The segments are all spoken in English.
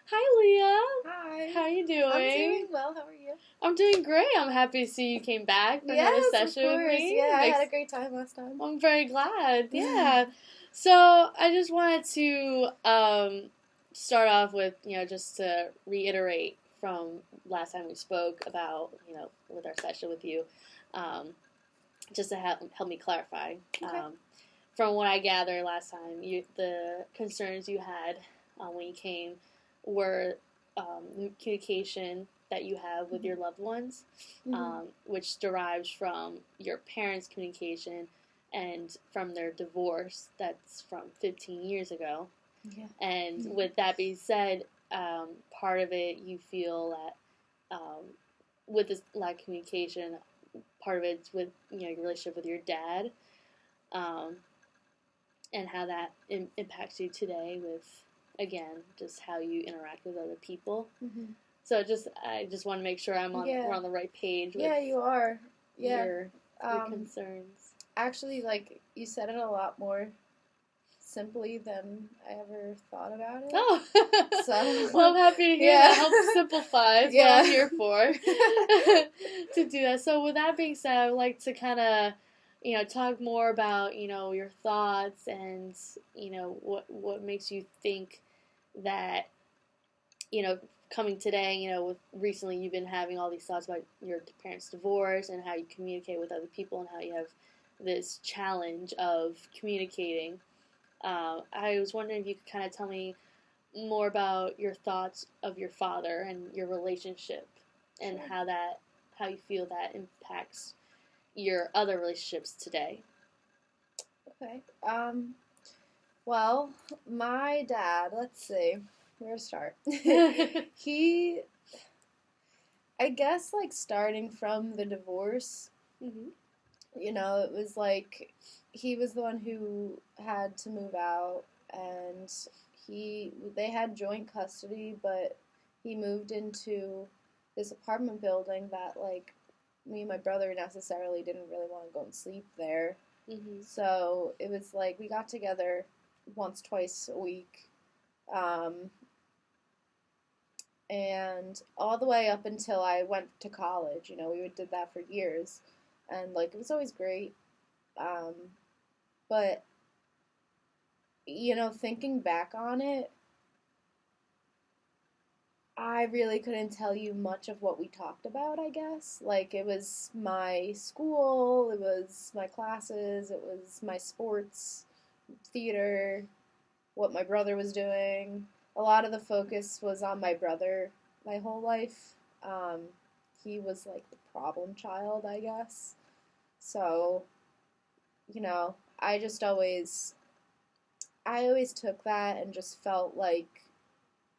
Hi, Leah. Hi. How are you doing? I'm doing well. How are you? I'm doing great. I'm happy to see you came back for another session of course. with me. Yeah, I had a great time last time. I'm very glad. Yeah. So I just wanted to start off with, just to reiterate from last time we spoke about, with our session with you, just to help me clarify. Okay. From what I gathered last time, the concerns you had when you came were the communication that you have with your loved ones, which derives from your parents' communication and from their divorce that's from 15 years ago. Yeah. And with that being said, part of it you feel that with this lack of communication, part of it's with your relationship with your dad, and how that impacts you today with, again, just how you interact with other people. Mm-hmm. So I just want to make sure we're on the right page with you are. Yeah. your concerns. Actually, you said it a lot more simply than I ever thought about it. Oh, so well, I'm happy to hear that. Help simplify is what I'm here for to do that. So with that being said, I would like to kind of talk more about your thoughts and what makes you think that coming today, with recently you've been having all these thoughts about your parents' divorce and how you communicate with other people and how you have this challenge of communicating. I was wondering if you could kind of tell me more about your thoughts of your father and your relationship and how you feel that impacts your other relationships today. Okay. Well, my dad, let's see, where to start? He, I guess, starting from the divorce, it was he was the one who had to move out, and they had joint custody, but he moved into this apartment building that, me and my brother necessarily didn't really want to go and sleep there. Mm-hmm. So it was we got together once, twice a week, and all the way up until I went to college. We did that for years, and it was always great. But thinking back on it, I really couldn't tell you much of what we talked about, I guess. It was my school, it was my classes, it was my sports, theater, what my brother was doing. A lot of the focus was on my brother my whole life. He was the problem child, I guess. So, I always took that and just felt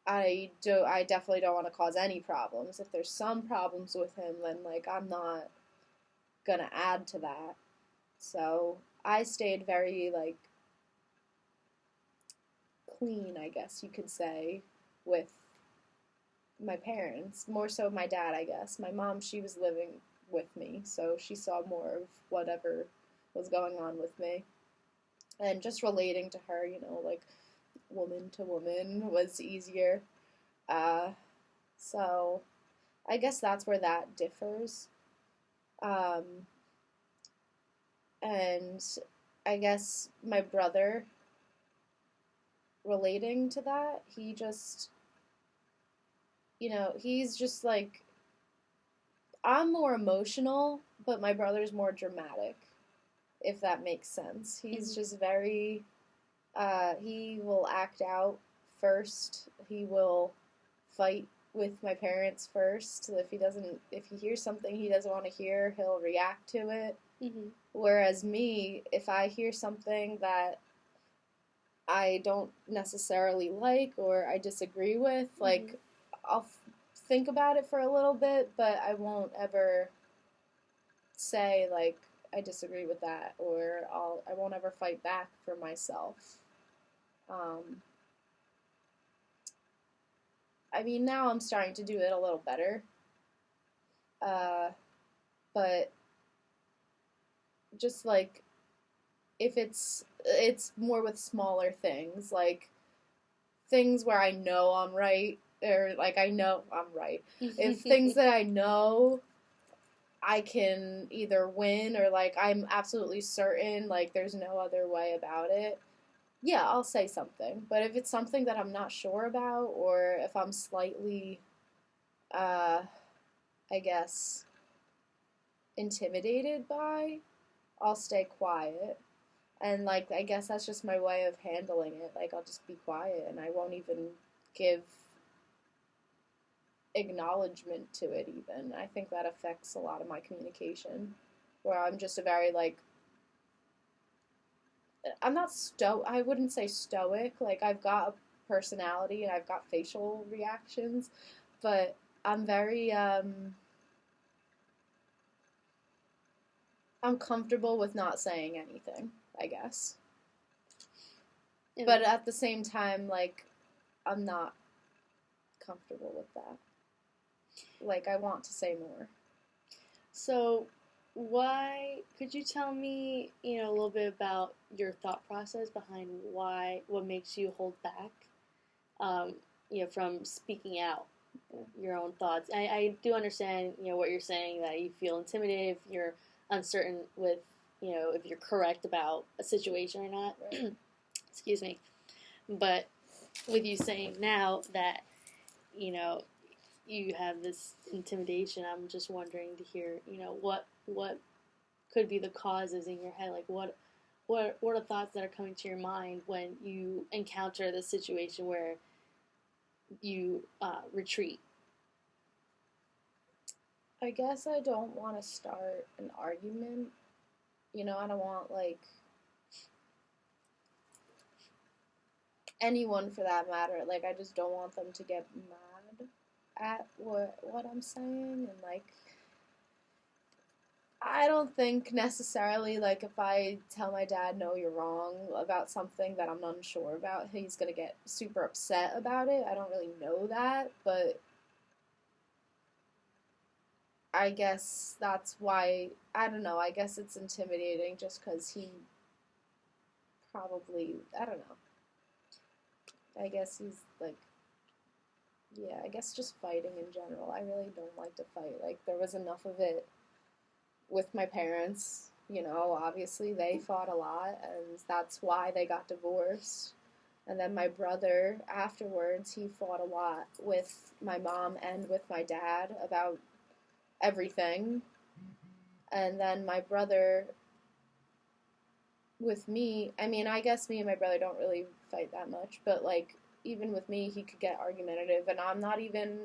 I definitely don't want to cause any problems. If there's some problems with him, then I'm not gonna add to that. So I stayed very clean, I guess you could say, with my parents. More so my dad, I guess. My mom, she was living with me, so she saw more of whatever was going on with me. And just relating to her, woman to woman was easier. So I guess that's where that differs. And I guess my brother, relating to that, he just, he's just I'm more emotional, but my brother's more dramatic, if that makes sense. He's just very, he will act out first. He will fight with my parents first. If he hears something he doesn't want to hear, he'll react to it. Mm-hmm. Whereas me, if I hear something that I don't necessarily like or I disagree with, I'll think about it for a little bit, but I won't ever say, I disagree with that, or I won't ever fight back for myself. I mean, now I'm starting to do it a little better, but just if it's more with smaller things, things where I know I'm right or like I know I'm right. If things that I know I can either win or like I'm absolutely certain like there's no other way about it, yeah, I'll say something. But if it's something that I'm not sure about or if I'm slightly I guess intimidated by, I'll stay quiet. And like I guess that's just my way of handling it. Like I'll just be quiet and I won't even give acknowledgement to it even. I think that affects a lot of my communication. Where I'm just a very like I'm not I wouldn't say stoic. Like I've got a personality and I've got facial reactions, but I'm very I'm comfortable with not saying anything, I guess. Yeah. But at the same time, like, I'm not comfortable with that. Like, I want to say more. So, could you tell me, a little bit about your thought process behind what makes you hold back, from speaking out your own thoughts? I do understand, what you're saying, that you feel intimidated if you're uncertain with, if you're correct about a situation or not. Right. Excuse me. But with you saying now that, you have this intimidation, I'm just wondering to hear, what could be the causes in your head? Like, what are thoughts that are coming to your mind when you encounter this situation where you retreat? I guess I don't want to start an argument. I don't want, like, anyone for that matter. Like, I just don't want them to get mad at what I'm saying. And, like, I don't think necessarily, like, if I tell my dad, no, you're wrong about something that I'm unsure about, he's going to get super upset about it. I don't really know that, but I guess that's why, I don't know, I guess it's intimidating just because he probably, I don't know. I guess he's, like, yeah, I guess just fighting in general. I really don't like to fight. Like, there was enough of it with my parents. Obviously they fought a lot, and that's why they got divorced. And then my brother, afterwards, he fought a lot with my mom and with my dad about everything. And then my brother with me, I mean, I guess me and my brother don't really fight that much, but, like, even with me, he could get argumentative, and I'm not even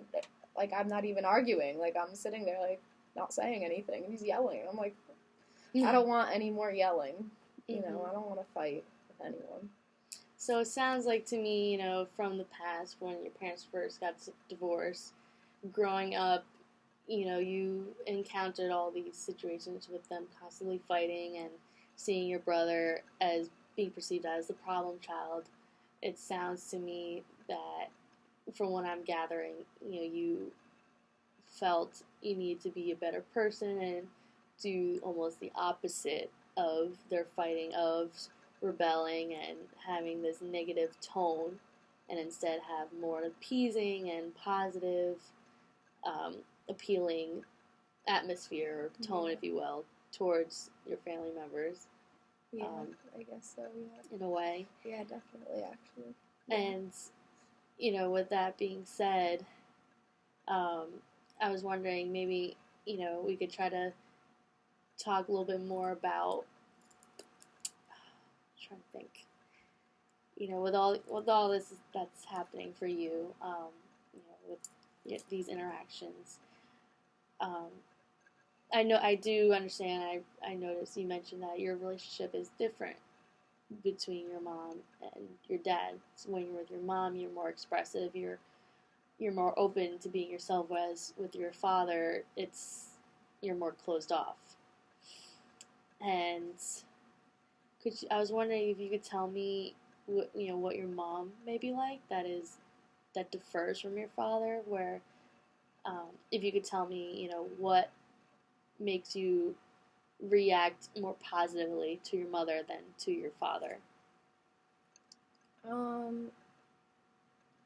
arguing. Like, I'm sitting there, like, not saying anything, and he's yelling, and I'm like, I don't want any more yelling. I don't want to fight with anyone. So it sounds like to me, from the past, when your parents first got divorced, growing up, you encountered all these situations with them constantly fighting and seeing your brother as being perceived as the problem child. It sounds to me that, from what I'm gathering, you felt you need to be a better person and do almost the opposite of their fighting, of rebelling and having this negative tone, and instead have more appeasing and positive, appealing atmosphere or tone, if you will, towards your family members. Yeah, I guess so, yeah. In a way. Yeah, definitely, actually. Yeah. And, with that being said, I was wondering maybe, we could try to talk a little bit more about, I'm trying to think, with all this that's happening for you, with these interactions. I do understand. I noticed you mentioned that your relationship is different between your mom and your dad. So when you're with your mom, you're more expressive. You're more open to being yourself. Whereas with your father, you're more closed off. And I was wondering if you could tell me what your mom may be like that differs from your father. Where if you could tell me what makes you react more positively to your mother than to your father.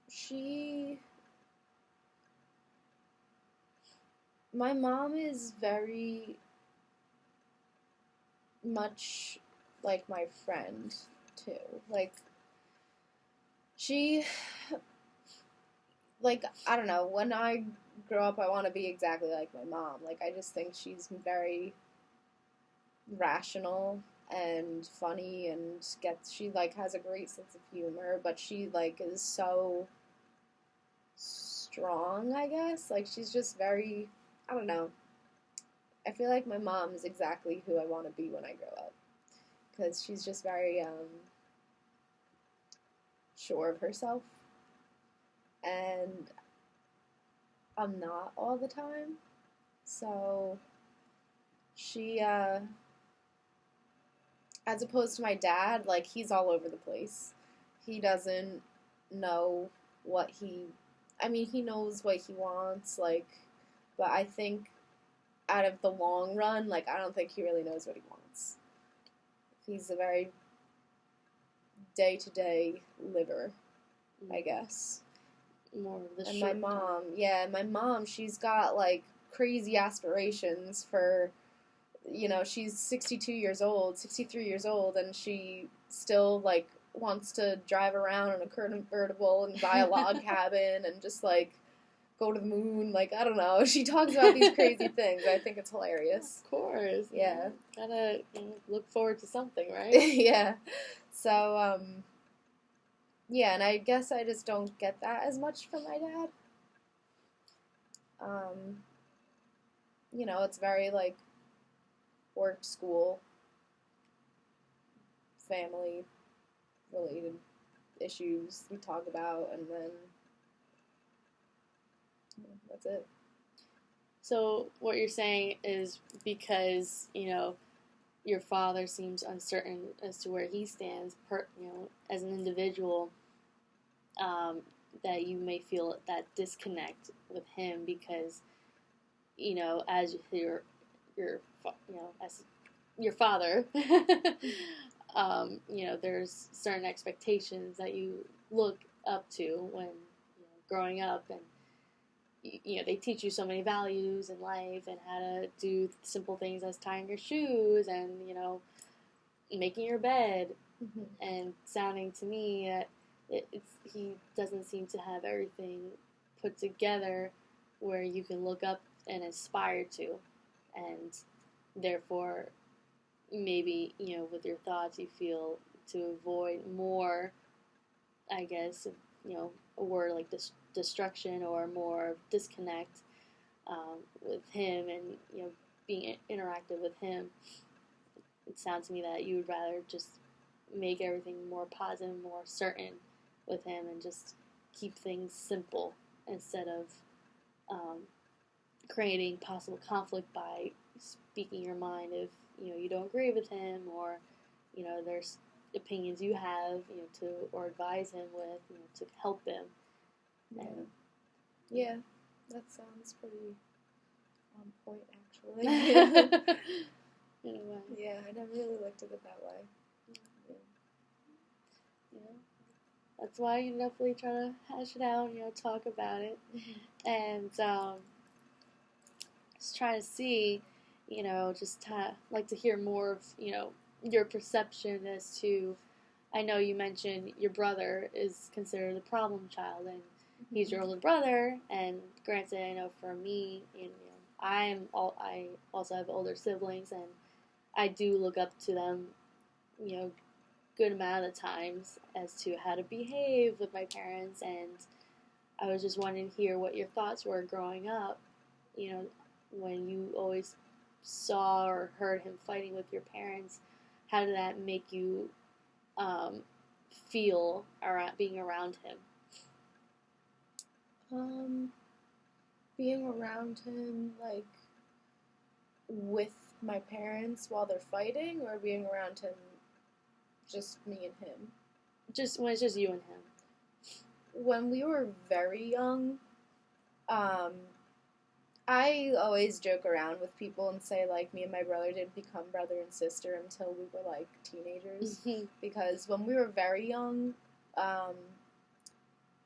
She My mom is very much like my friend, too. Like, she, like, I don't know, when I grow up, I want to be exactly like my mom. Like, I just think she's very rational and funny, and she, like, has a great sense of humor, but she, like, is so strong, I guess. Like, she's just very, I don't know. I feel like my mom is exactly who I want to be when I grow up. Because she's just very, sure of herself. And I'm not all the time. So, she, as opposed to my dad, like, he's all over the place. He doesn't know what he knows what he wants, like, but I think out of the long run, like, I don't think he really knows what he wants. He's a very day-to-day liver, I guess. More of the and my mom, she's got, like, crazy aspirations for, she's 63 years old, and she still, like, wants to drive around in a convertible and buy a log cabin and just, like, go to the moon. Like, I don't know. She talks about these crazy things. I think it's hilarious. Of course. Yeah. Gotta look forward to something, right? Yeah. So, yeah, and I guess I just don't get that as much from my dad. It's very, like, work, school, family related issues we talk about, and then that's it. So what you're saying is because, your father seems uncertain as to where he stands, as an individual, that you may feel that disconnect with him because, as as your father, there's certain expectations that you look up to when growing up, and they teach you so many values in life and how to do simple things as tying your shoes and making your bed. Mm-hmm. And sounding to me that he doesn't seem to have everything put together where you can look up and aspire to, and therefore maybe with your thoughts you feel to avoid more, I guess, a word like destruction or more disconnect with him, and being interactive with him. It sounds to me that you would rather just make everything more positive, more certain with him, and just keep things simple instead of creating possible conflict by speaking your mind if you don't agree with him, or there's opinions you have or advise him with to help him. And yeah, that sounds pretty on point, actually. In a way. Yeah, I never really looked at it that way. Yeah. That's why you definitely try to hash it out, talk about it. Mm-hmm. And just try to see, just like to hear more of, your perception as to, I know you mentioned your brother is considered the problem child, and he's your older brother, and granted, I know for me, I also have older siblings, and I do look up to them, good amount of the times as to how to behave with my parents, and I was just wanting to hear what your thoughts were growing up, when you always saw or heard him fighting with your parents. How did that make you feel being around him? Being around him, like, with my parents while they're fighting, or being around him, just me and him? Just when it's just you and him. When we were very young, I always joke around with people and say, like, me and my brother didn't become brother and sister until we were, like, teenagers. Mm-hmm. Because when we were very young,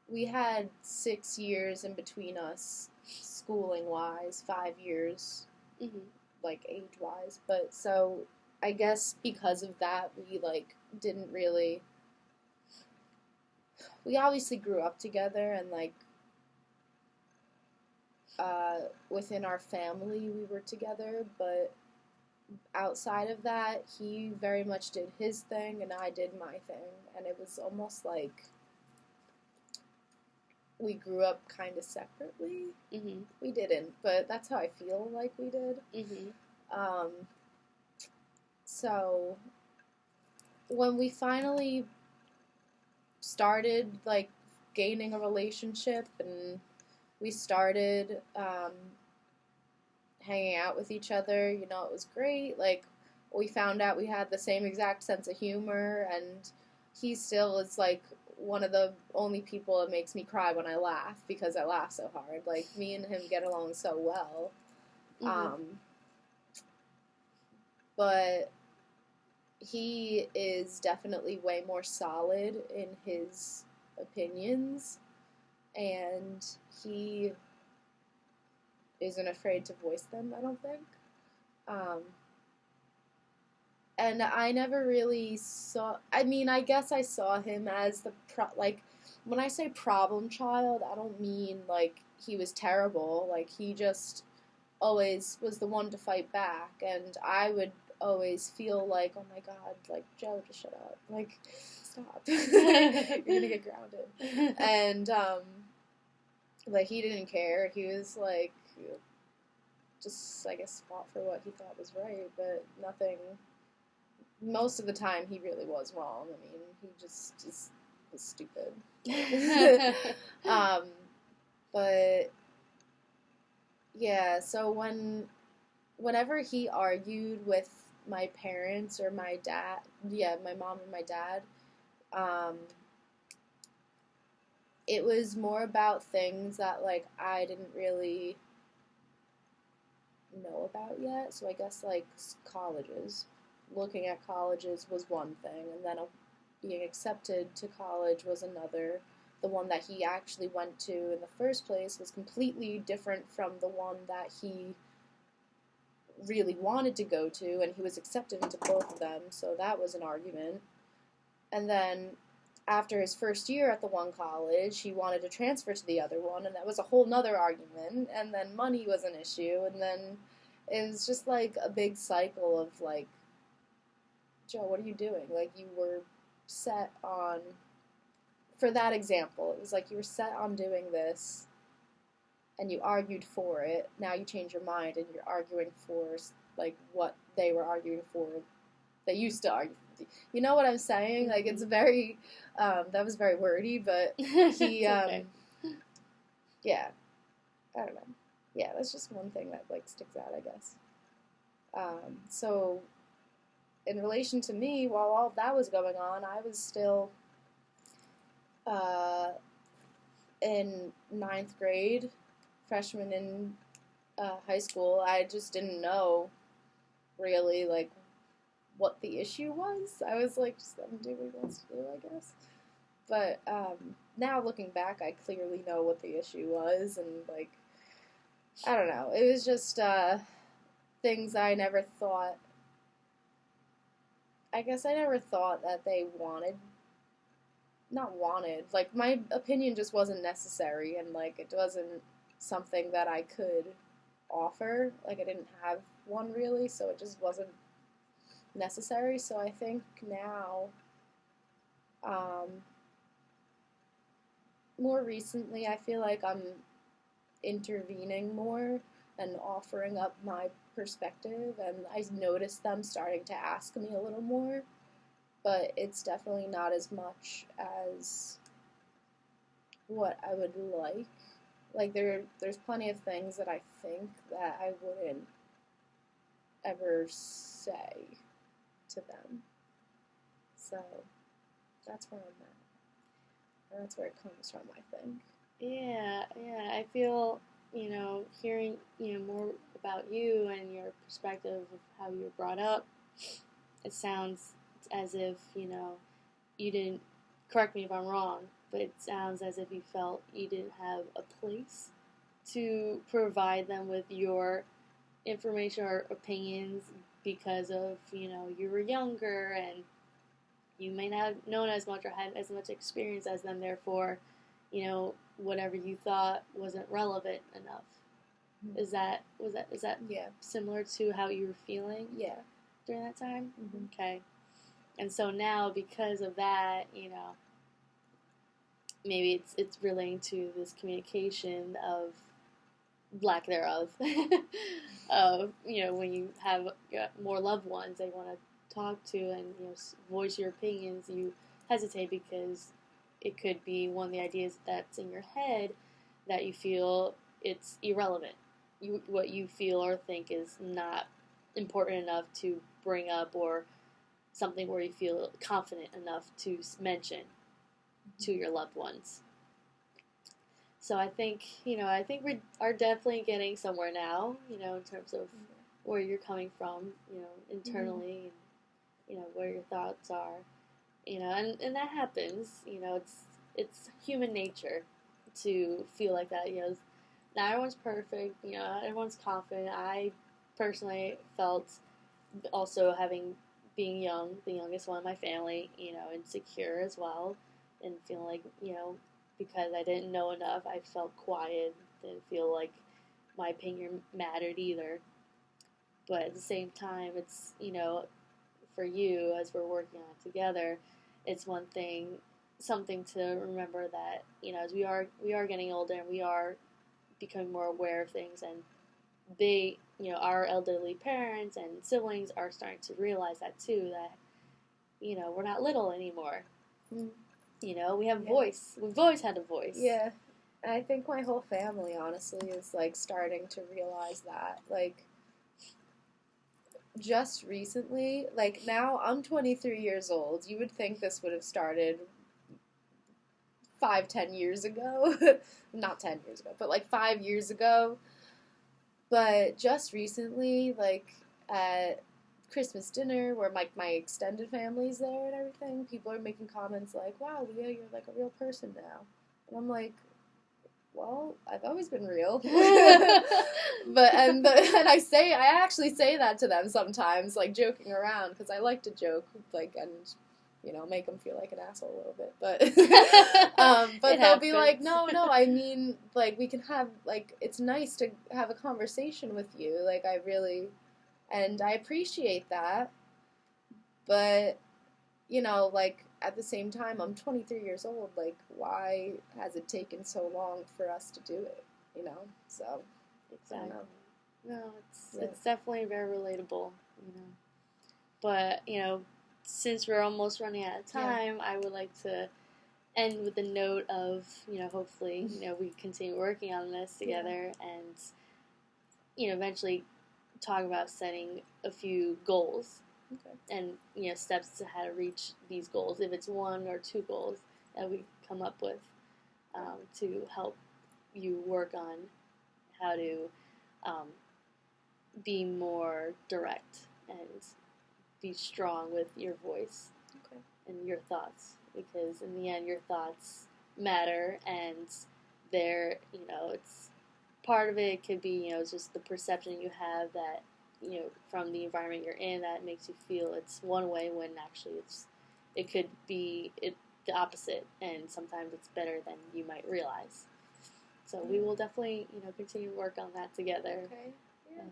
we had 6 years in between us. schooling-wise, 5 years, like, age-wise. But, so, I guess because of that, we, like, didn't really... We obviously grew up together, and, like, within our family, we were together, but outside of that, he very much did his thing, and I did my thing, and it was almost like we grew up kind of separately. We didn't, but that's how I feel like we did. So, when we finally started, like, gaining a relationship, and we started, hanging out with each other, you know, it was great. Like, we found out we had the same exact sense of humor, and he still is, like, one of the only people that makes me cry when I laugh, because I laugh so hard. Like, me and him get along so well. But he is definitely way more solid in his opinions, and he isn't afraid to voice them, I don't think. And I never really saw... I mean, I guess I saw him as the... like, when I say problem child, I don't mean, like, he was terrible. Like, he just always was the one to fight back, and I would always feel like, oh my god, like, Joe, just shut up. Like, stop. You're gonna get grounded. And, like, he didn't care. He was, like... just, I guess, fought for what he thought was right, but nothing... Most of the time, he really was wrong. I mean, he just was stupid. But, yeah, so whenever he argued with my parents or my dad, my mom and my dad, it was more about things that, like, I didn't really know about yet. So I guess, like, colleges. Looking at colleges was one thing, and then being accepted to college was another. The one that he actually went to in the first place was completely different from the one that he really wanted to go to, and he was accepted into both of them, so that was an argument. And then after his first year at the one college, he wanted to transfer to the other one, and that was a whole nother argument. And then money was an issue, and then it was just like a big cycle of, like, Joe, what are you doing? Like, you were set on, for that example, it was like you were set on doing this, and you argued for it. Now you change your mind, and you're arguing for, like, what they were arguing for. They used to argue. You know what I'm saying? Like, it's very, that was very wordy, but he, okay. Yeah, I don't know. Yeah, that's just one thing that, like, sticks out, I guess. So, in relation to me, while all of that was going on, I was still in 9th grade, freshman in high school. I just didn't know, really, like, what the issue was. I was like, just let him do what he wants to do, I guess. But now looking back, I clearly know what the issue was, and, like, I don't know. It was just things I never thought... I guess I never thought that they not wanted, like, my opinion just wasn't necessary, and, like, it wasn't something that I could offer. Like, I didn't have one, really, so it just wasn't necessary. So I think now, more recently, I feel like I'm intervening more and offering up my perspective, and I noticed them starting to ask me a little more, but it's definitely not as much as what I would like. Like, there's plenty of things that I think that I wouldn't ever say to them. So, that's where I'm at. And that's where it comes from, I think. Yeah, I feel, hearing, more about you and your perspective of how you were brought up, it sounds as if, you didn't, correct me if I'm wrong, but it sounds as if you felt you didn't have a place to provide them with your information or opinions because of, you were younger and you may not have known as much or had as much experience as them, therefore, whatever you thought wasn't relevant enough. Mm-hmm. Is that yeah, similar to how you were feeling? Yeah. During that time? Mm-hmm. Okay. And so now, because of that, maybe it's relating to this communication of lack thereof of, when you have more loved ones that you want to talk to and, voice your opinions, you hesitate because it could be one of the ideas that's in your head that you feel it's irrelevant. What you feel or think is not important enough to bring up, or something where you feel confident enough to mention to your loved ones. So I think we are definitely getting somewhere now, in terms of where you're coming from, internally, and, where your thoughts are, and that happens, it's human nature to feel like that, not everyone's perfect, not everyone's confident. I personally felt also being young, the youngest one in my family, insecure as well, and feeling like, because I didn't know enough, I felt quiet, didn't feel like my opinion mattered either. But at the same time, it's, for you, as we're working on it together, it's something to remember that, as we are getting older and we are becoming more aware of things, and they, our elderly parents and siblings are starting to realize that too, that, we're not little anymore. Mm. We have a voice. We've always had a voice. Yeah. And I think my whole family, honestly, is, starting to realize that. Just recently, now I'm 23 years old. You would think this would have started 5-10 years ago. Not 10 years ago, but 5 years ago. But just recently, at Christmas dinner, where my extended family's there and everything, people are making comments like, "Wow, Leah, you're a real person now." And I'm like, well, I've always been real. But and I actually say that to them sometimes, joking around, because I like to joke, and make them feel like an asshole a little bit. But they'll be like, no, I mean, we can have, it's nice to have a conversation with you. I really, and I appreciate that. But, at the same time, I'm 23 years old. Why has it taken so long for us to do it? So, exactly. I don't know. No, it's definitely very relatable, But, since we're almost running out of time, I would like to end with a note of, hopefully, we continue working on this together and, eventually talk about setting a few goals. Okay. And, steps to how to reach these goals, if it's 1 or 2 goals that we come up with, to help you work on how to be more direct and be strong with your voice and your thoughts, because in the end your thoughts matter, and they're, it's part of it could be, it's just the perception you have that, from the environment you're in, that makes you feel it's one way when actually it could be the opposite, and sometimes it's better than you might realize. So we will definitely, continue to work on that together. Okay. Yeah.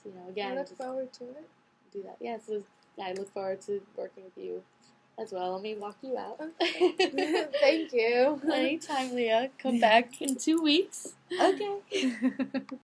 And, again, I look forward to it. Do that. Yeah, so I look forward to working with you as well. Let me walk you out. Okay. Thank you. Anytime, Leah. Come back in 2 weeks. Okay.